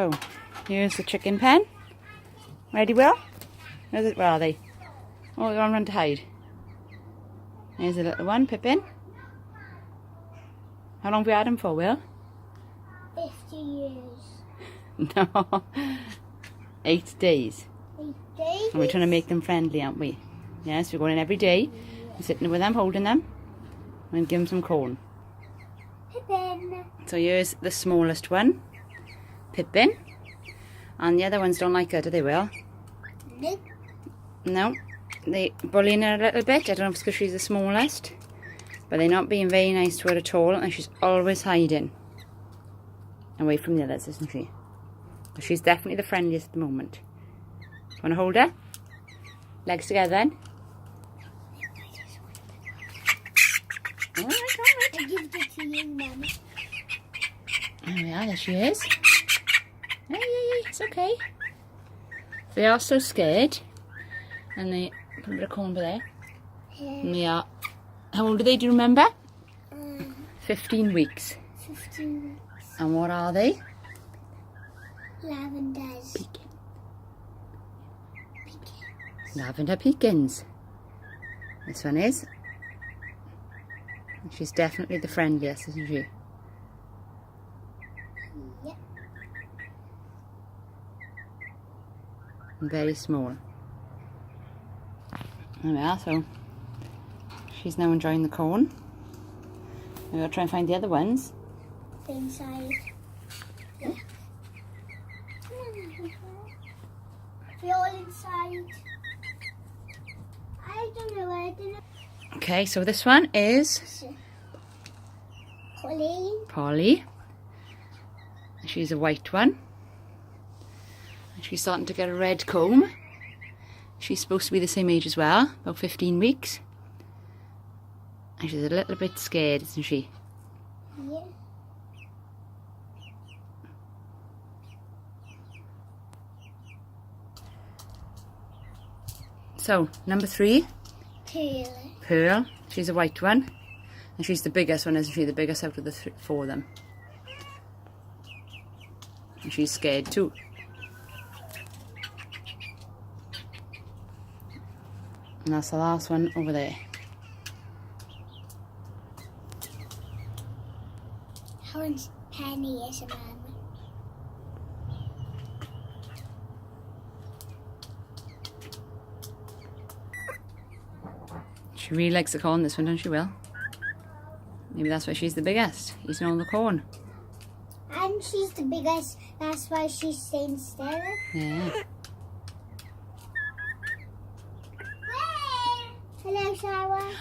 So, here's the chicken pen. Ready, Will? Where are they? Oh, they're on run to hide. Here's a little one, Pippin. How long have we had him for, Will? 50 years. No. 8 days. 8 days? And we're trying to make them friendly, aren't we? Yes, we're going in every day. We're sitting with them, holding them, and give them some corn. Pippin. So here's the smallest one, Pippin. And the other ones don't like her, do they, Will? Nope. No. They bullying her a little bit. I don't know if it's because she's the smallest. But they're not being very nice to her at all. And she's always hiding away from the others, isn't she? But she's definitely the friendliest at the moment. Want to hold her? Legs together then. Alright. I give it to you, Mum. There we are, there she is. Hey, it's okay. They are so scared. And they put a bit of corn over there. And they are, how old are they, do you remember? 15 weeks. 15 weeks. And what are they? Lavenders. Peking. Lavender Pekins. This one is. She's definitely the friendliest, isn't she? Yep. And very small. There we are, so she's now enjoying the corn. We're going to try and find the other ones. Inside. Yeah. We're all inside. I don't know. Okay, so this one is Polly. She's a white one. And she's starting to get a red comb. She's supposed to be the same age as well, about 15 weeks. And she's a little bit scared, isn't she? Yeah. So, number 3. Pearl. Pearl. She's a white one. And she's the biggest one, isn't she? The biggest out of the 4 of them. And she's scared too. And that's the last one over there. How one's Penny is a man. She really likes the corn, this one, don't she, Will? Maybe that's why she's the biggest, eating all the corn. And she's the biggest, that's why she's staying still. Yeah. Hello, Sarah.